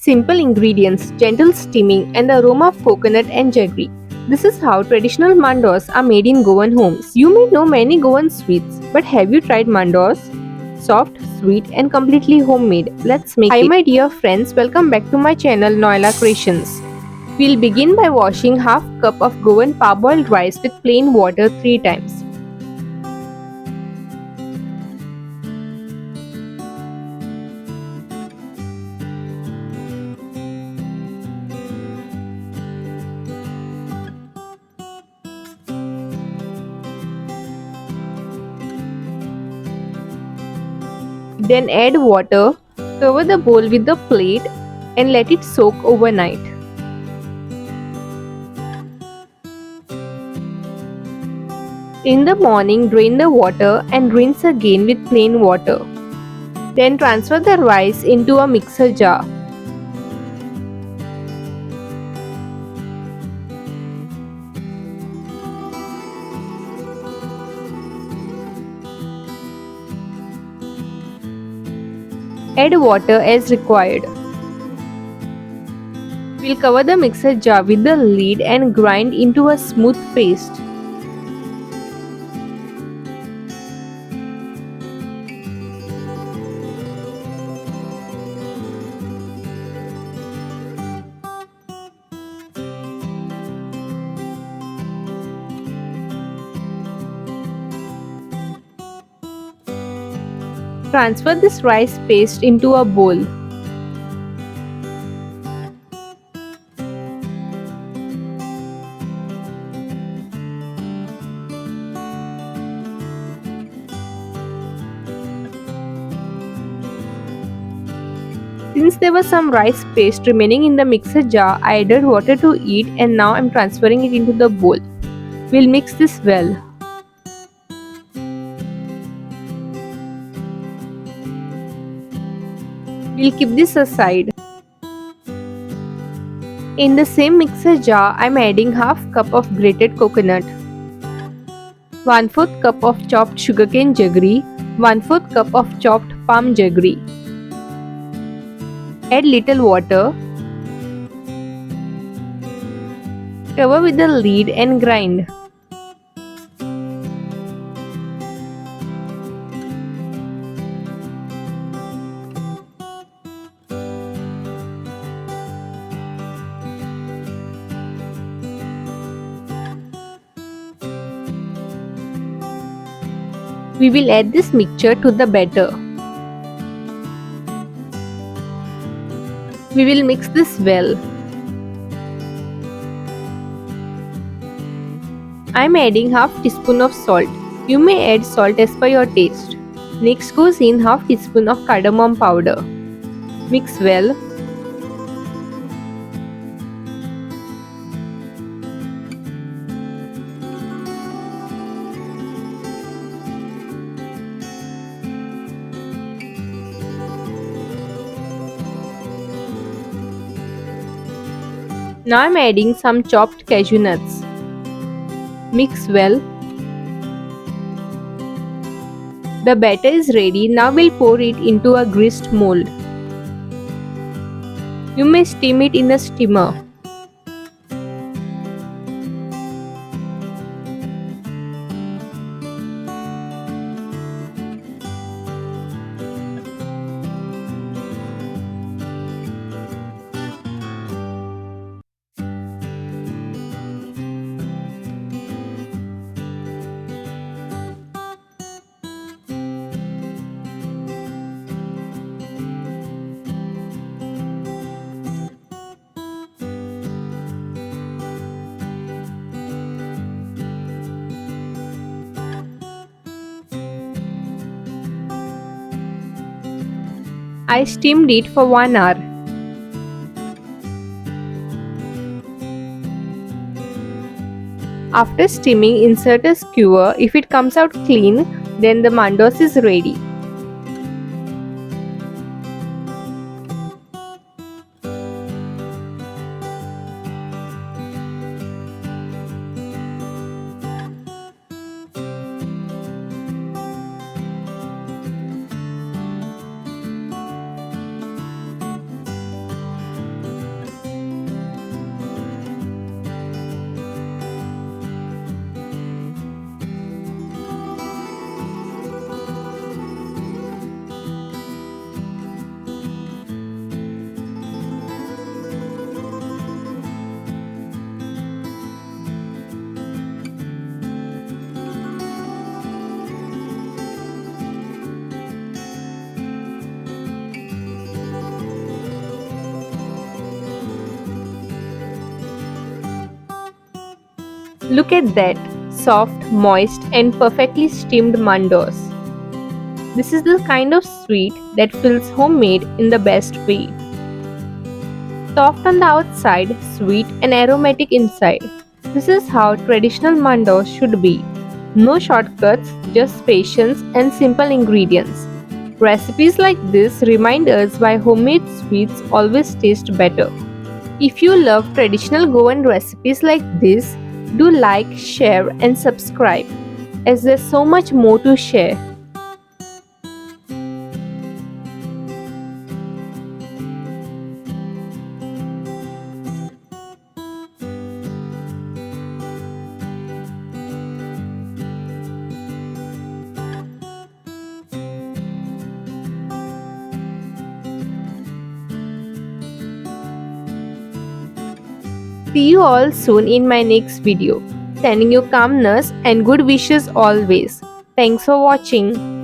Simple ingredients, gentle steaming, and the aroma of coconut and jaggery. This is how traditional mandos are made in Goan homes. You may know many Goan sweets, but have you tried mandos? Soft, sweet, and completely homemade. Let's make it. Hi my dear friends, welcome back to my channel Noila Creations. We'll begin by washing half cup of Goan parboiled rice with plain water 3 times. Then add water, cover the bowl with the plate and let it soak overnight. In the morning, drain the water and rinse again with plain water. Then transfer the rice into a mixer jar. Add water as required. We'll cover the mixer jar with the lid and grind into a smooth paste. Transfer this rice paste into a bowl. Since there was some rice paste remaining in the mixer jar, I added water to it and now I'm transferring it into the bowl. We'll mix this well. We'll keep this aside. In the same mixer jar, I'm adding half cup of grated coconut, 1/4 cup of chopped sugarcane jaggery, 1/4 cup of chopped palm jaggery. Add little water. Cover with the lid and grind. We will add this mixture to the batter. We will mix this well. I am adding half teaspoon of salt. You may add salt as per your taste. Next goes in half teaspoon of cardamom powder. Mix well. Now I am adding some chopped cashew nuts. Mix well. The batter is ready. Now we'll pour it into a greased mold. You may steam it in a steamer. I steamed it for 1 hour. After steaming, insert a skewer. If it comes out clean, then the mandos is ready. Look at that, soft, moist, and perfectly steamed mandos. This is the kind of sweet that feels homemade in the best way. Soft on the outside, sweet and aromatic inside. This is how traditional mandos should be. No shortcuts, just patience and simple ingredients. Recipes like this remind us why homemade sweets always taste better. If you love traditional Goan recipes like this, do like, share, and subscribe, as there's so much more to share. See you all soon in my next video. Sending you calmness and good wishes always. Thanks for watching.